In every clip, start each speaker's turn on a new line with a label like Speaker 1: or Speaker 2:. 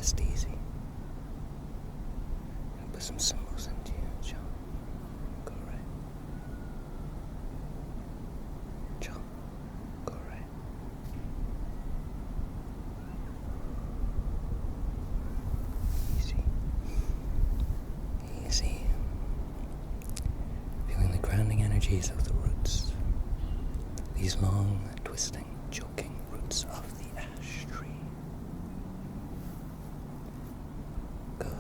Speaker 1: rest easy. And put some symbols into you. Chakra. Easy. Feeling the grounding energies of the roots. These long, twisting, choking roots of the ash tree. Good.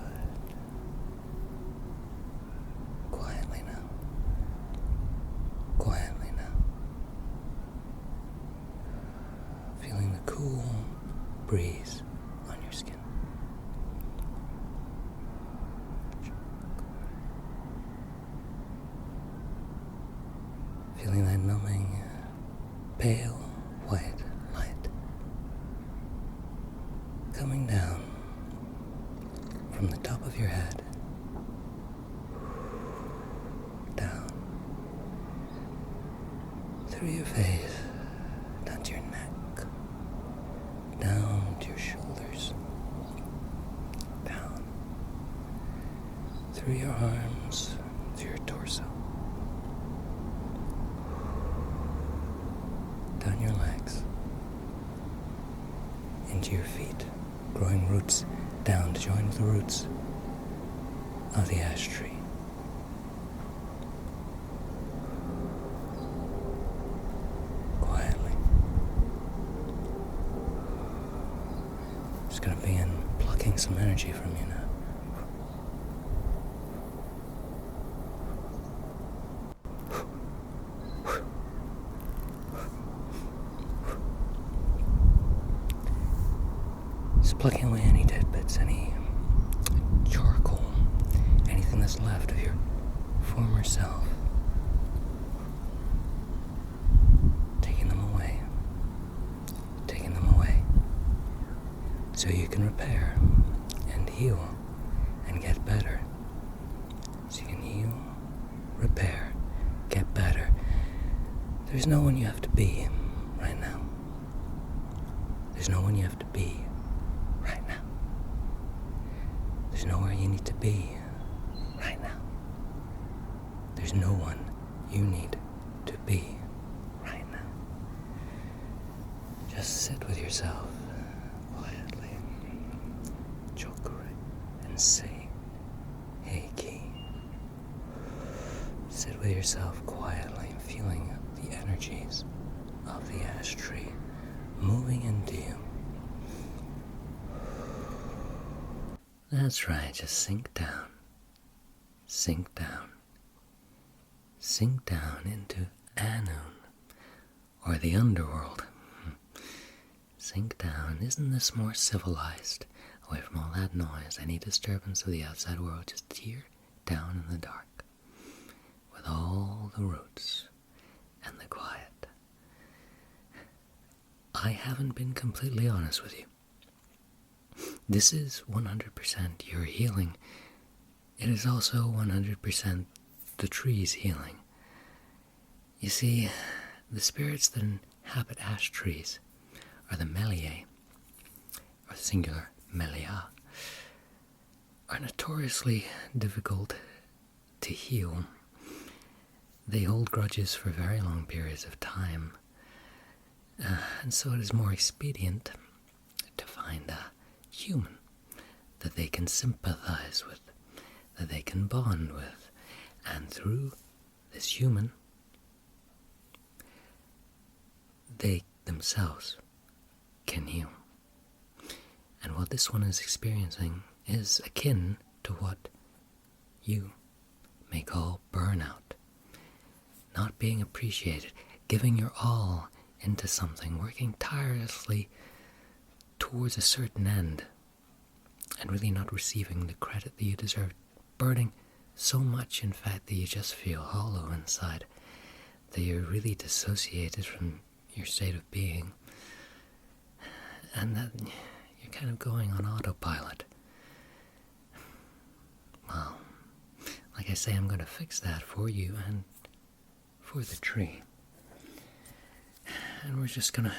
Speaker 1: Quietly now. Quietly now. Feeling the cool breeze on your skin. Feeling that numbing, pale white light coming down from the top of your head, down through your face, down to your neck, down to your shoulders, down through your arms, through your torso, down your legs, into your feet, growing roots down to join with the roots of the ash tree. Quietly. Just gonna begin plucking some energy from you now. Just plucking away any dead bits, any charcoal, anything that's left of your former self. Taking them away. Taking them away. So you can repair and heal and get better. So you can heal, repair, get better. There's no one you have to be right now. There's no one you have to be right now. There's nowhere you need to be right now. There's no one you need to be right now. Just sit with yourself quietly, Chakra, and say, Reiki. Sit with yourself quietly, feeling the energies of the ash tree moving into you. That's right, just sink down. Sink down. Sink down into Anun, or the underworld. Sink down. Isn't this more civilized? Away from all that noise, any disturbance of the outside world, just here, down in the dark, with all the roots and the quiet. I haven't been completely honest with you. This is 100% your healing. It is also 100% the tree's healing. You see, the spirits that inhabit ash trees, or the Meliae, or the singular Melia, are notoriously difficult to heal. They hold grudges for very long periods of time, and so it is more expedient to find a human that they can sympathize with, that they can bond with, and through this human, they themselves can heal. And what this one is experiencing is akin to what you may call burnout. Not being appreciated, giving your all into something, working tirelessly towards a certain end, and really not receiving the credit that you deserve, burning so much, in fact, that you just feel hollow inside, that you're really dissociated from your state of being, and that you're kind of going on autopilot. Well, like I say, I'm going to fix that for you and for the tree. And we're just going to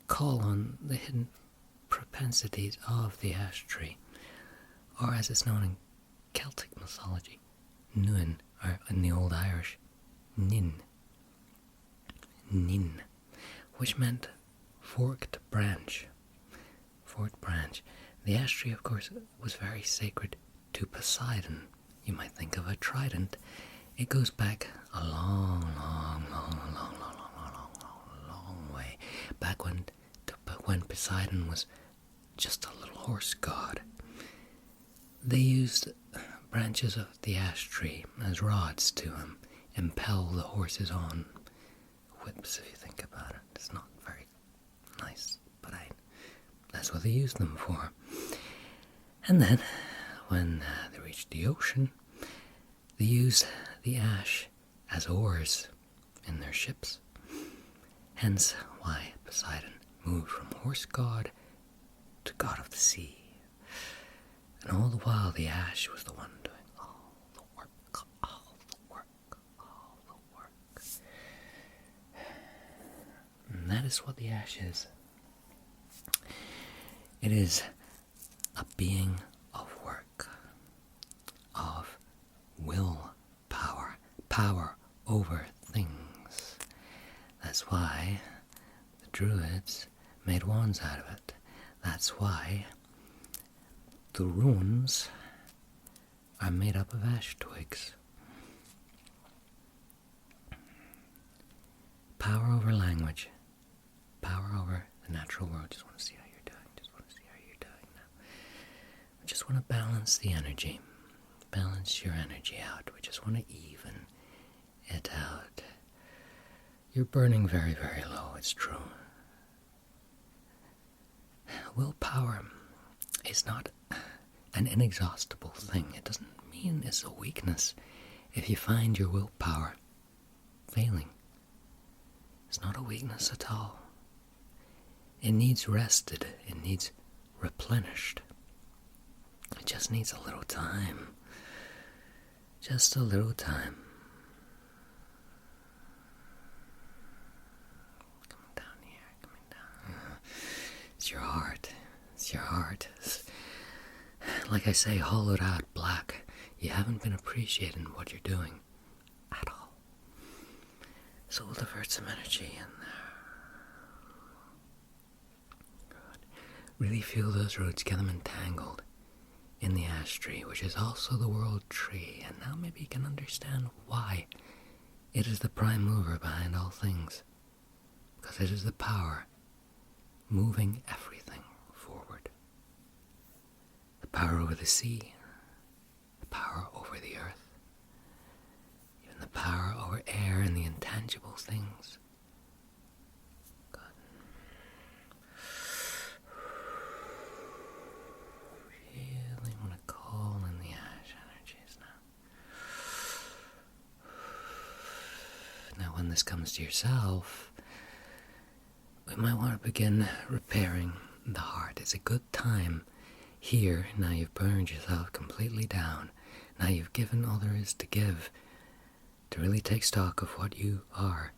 Speaker 1: call on the hidden propensities of the ash tree, or as it's known in Celtic mythology, Nuin, or in the Old Irish, Nin, which meant forked branch. Forked branch. The ash tree, of course, was very sacred to Poseidon. You might think of a trident. It goes back a long way. Back when Poseidon was just a little horse god. They used branches of the ash tree as rods to impel the horses on. Whips, if you think about it. It's not very nice, but that's what they used them for. And then, when they reached the ocean, they used the ash as oars in their ships. Hence why Poseidon moved from horse god to god of the sea. And all the while the ash was the one doing all the work. And that is what the ash is. It is a being of work, of will power over things. That's why the Druids made wands out of it. That's why the runes are made up of ash twigs. Power over language, power over the natural world. Just want to see how you're doing. Just want to see how you're doing now. We just want to balance the energy. Balance your energy out. We just want to even it out. You're burning very, very low, it's true. Willpower is not an inexhaustible thing. It doesn't mean it's a weakness if you find your willpower failing. It's not a weakness at all. It needs rested. It needs replenished. It just needs a little time. Just a little time. Coming down here, coming down. It's your heart. It's your heart. Like I say, hollowed out black. You haven't been appreciating what you're doing at all. So we'll divert some energy in there. Good. Really feel those roots, get them entangled in the ash tree, which is also the world tree. And now maybe you can understand why it is the prime mover behind all things. Because it is the power moving everything forward. The power over the sea, the power over the earth, even the power over air and the intangible things. Good. Really want to call in the ash energies now. Now when this comes to yourself, we might want to begin repairing the heart. It's a good time here. Now you've burned yourself completely down. Now you've given all there is to give, to really take stock of what you are.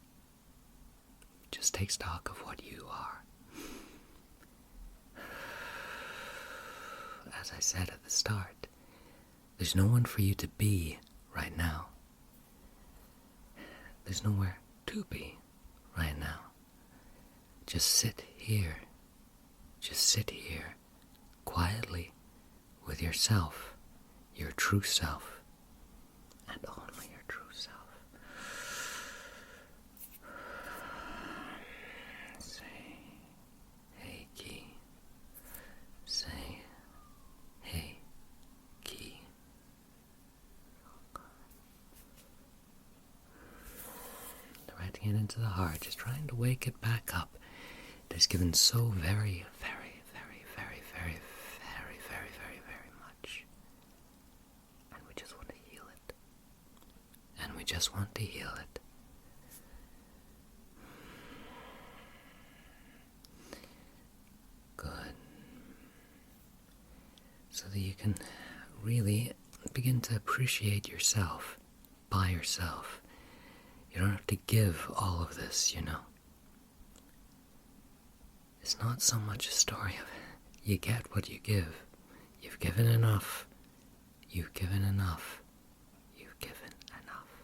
Speaker 1: Just take stock of what you are. As I said at the start, there's no one for you to be right now. There's nowhere to be right now. Just sit here. Just sit here, quietly, with yourself, your true self, and only your true self. Say, hey, Key. Say, hey, Key. Directing it into the heart, just trying to wake it back up. It is given so very, very, very, very, very, very, very, very, very much. And we just want to heal it. And we just want to heal it. Good. So that you can really begin to appreciate yourself by yourself. You don't have to give all of this, you know. It's not so much a story of You get what you give. You've given enough. You've given enough. You've given enough.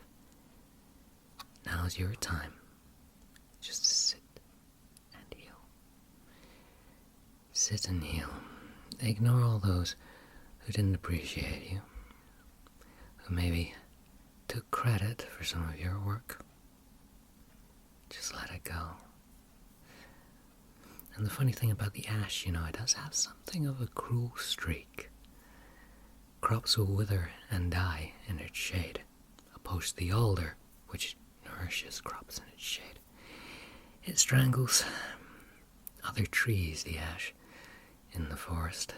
Speaker 1: Now's your time. Just sit and heal. Sit and heal. Ignore all those who didn't appreciate you, who maybe took credit for some of your work. Just let it go. And the funny thing about the ash, it does have something of a cruel streak. Crops will wither and die in its shade, opposed to the alder, which nourishes crops in its shade. It strangles other trees, the ash, in the forest.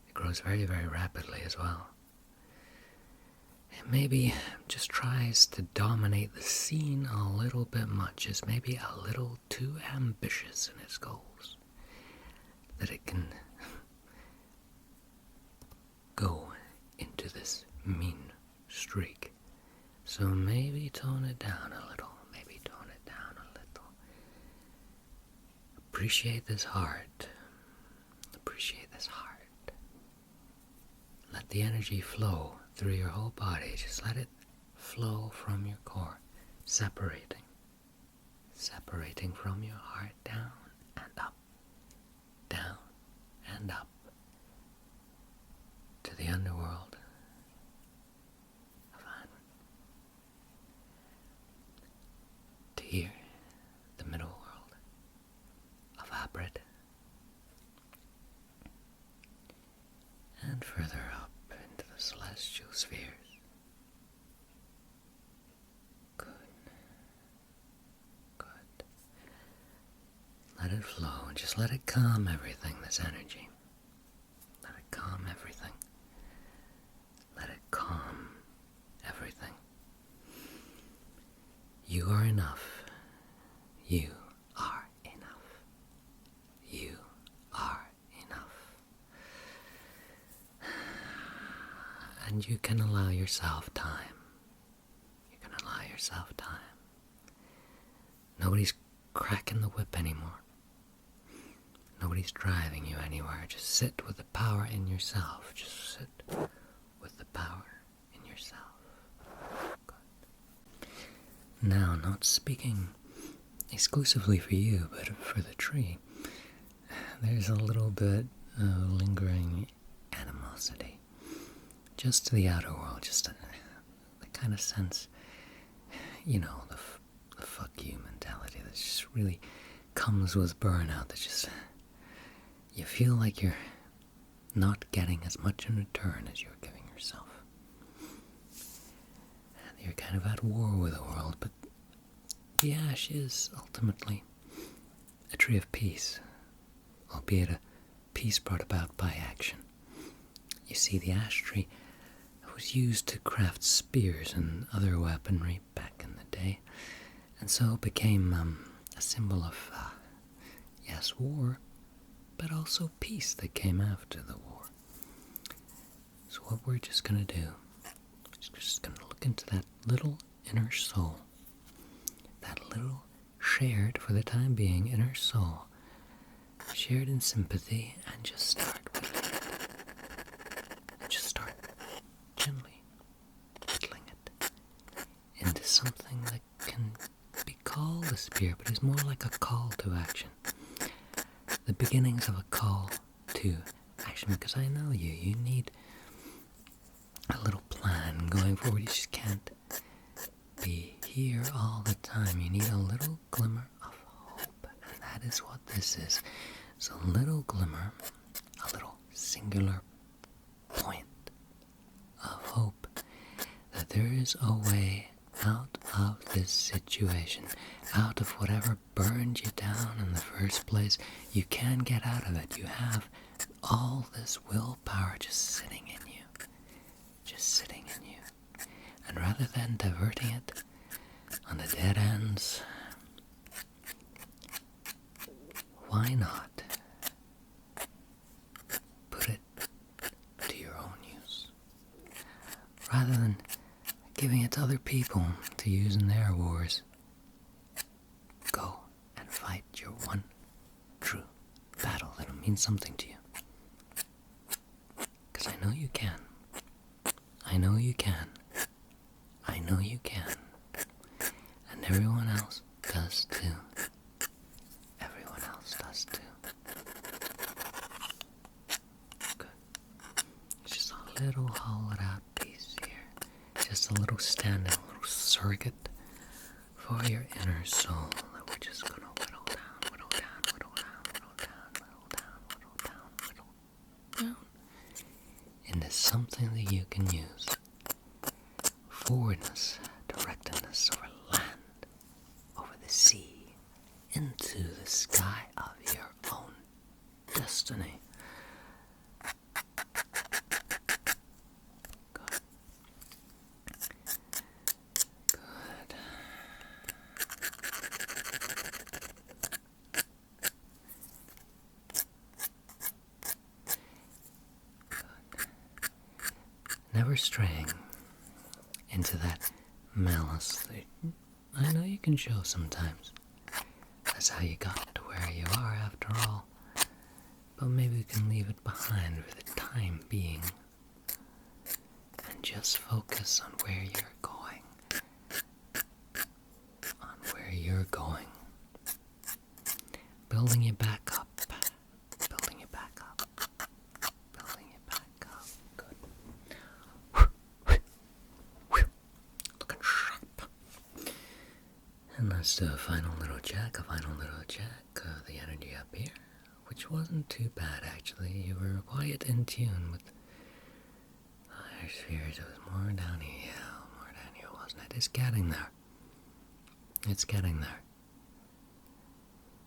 Speaker 1: It grows very, very rapidly as well. It maybe just tries to dominate the scene a little bit much, is maybe a little too ambitious in its goals, that it can go into this mean streak. So maybe tone it down a little, maybe tone it down a little. Appreciate this heart. Appreciate this heart. Let the energy flow through your whole body. Just let it flow from your core, separating from your heart, down and up, down and up, to the underworld of Anwen, to here, the middle world of Abrid, and further up into the celestial spheres. Good. Good. Let it flow, and just let it calm everything, this energy. Let it calm everything. Let it calm everything. You are enough. You are enough. You are enough. And you can allow yourself time. You can allow yourself time. Nobody's cracking the whip anymore. Nobody's driving you anywhere. Just sit with the power in yourself. Just sit with the power in yourself. Good. Now, not speaking exclusively for you, but for the tree, there's a little bit of lingering animosity. Just to the outer world, just the kind of sense, the fuck you mentality that just really comes with burnout, that just, you feel like you're not getting as much in return as you're giving yourself. And you're kind of at war with the world, but the ash is ultimately a tree of peace, albeit a peace brought about by action. You see, the ash tree was used to craft spears and other weaponry back in the day, and so it became a symbol of, yes, war, but also peace that came after the war. So what we're just going to do is just going to look into that little inner soul, that little shared, for the time being, inner soul, shared in sympathy, and just start with it. Just start gently whittling it into something that can be called a spear, but is more like a call to action. The beginnings of a call to action, because I know you need a little plan going forward. You just can't be here all the time. You need a little glimmer of hope, and that is what this is. It's a little glimmer, a little singular point of hope that there is a way out of this situation, out of whatever burned you down in the first place. You can get out of it. You have all this willpower just sitting in you. Just sitting in you. And rather than diverting it on the dead ends, why not put it to your own use? Rather than giving it to other people to use in their wars, go and fight your one true battle that'll mean mean something to you. Because I know you can. I know you can. I know you can. And everyone else does too. Everyone else does too. Good. Just a little hollowed out piece here. Just a little stand-in, a little surrogate for your inner soul that we're just gonna whittle down, whittle down, whittle down, whittle down, whittle down, whittle down, whittle down into something that you can use. Forwardness, directedness over land, over the sea, into the sky of your own destiny. Good. Good. Never straying into that malice that I know you can show sometimes. That's how you got to where you are after all. But maybe we can leave it behind for the time being and just focus on where you're going. On where you're going. Building you back up. Building you back up. Building you back up. Good. Looking sharp. And let's do a final little check of the energy up here, which wasn't too bad actually. You were quite in tune with higher spheres. It was more down here, wasn't it? It's getting there. It's getting there.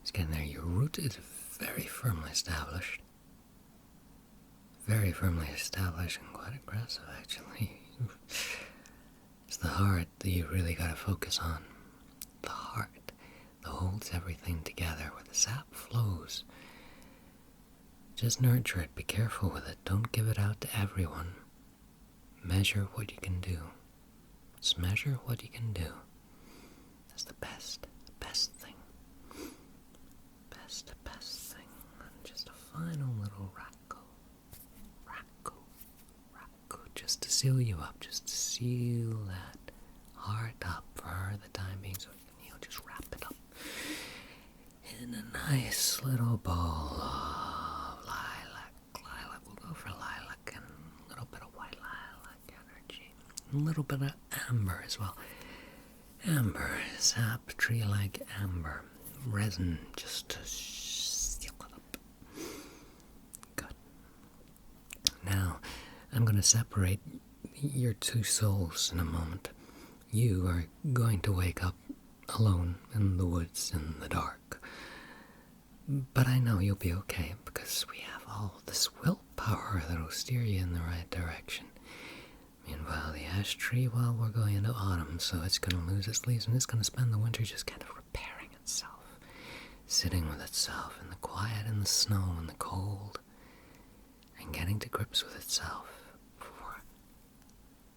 Speaker 1: It's getting there. Your root is very firmly established. Very firmly established and quite aggressive actually. It's the heart that you really got to focus on. The heart that holds everything together, where the sap flows. Just nurture it. Be careful with it. Don't give it out to everyone. Measure what you can do. Just measure what you can do. That's the best thing. Best thing. And just a final little racco, just to seal you up, just to seal that heart up for the time being, so you can just wrap it up in a nice little ball of lilac. We'll go for lilac and a little bit of white lilac energy, a little bit of amber as well. Amber, sap, tree-like amber, resin, just to seal it up. Good. Now, I'm going to separate your two souls in a moment. You are going to wake up alone in the woods in the dark. But I know you'll be okay, because we have all this willpower that'll steer you in the right direction. Meanwhile, the ash tree, well, we're going into autumn, so it's going to lose its leaves, and it's going to spend the winter just kind of repairing itself, sitting with itself in the quiet and the snow and the cold, and getting to grips with itself before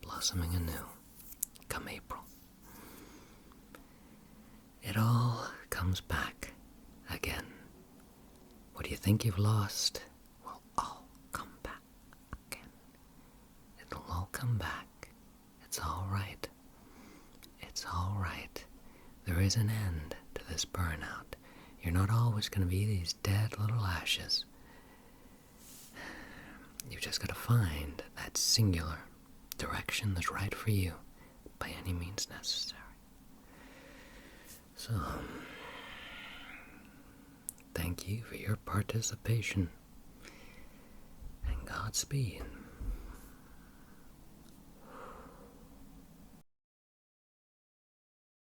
Speaker 1: blossoming anew come April. It all comes back again. What do you think you've lost will all come back again. It'll all come back. It's all right. It's all right. There is an end to this burnout. You're not always going to be these dead little ashes. You've just got to find that singular direction that's right for you by any means necessary. So, thank you for your participation, and Godspeed.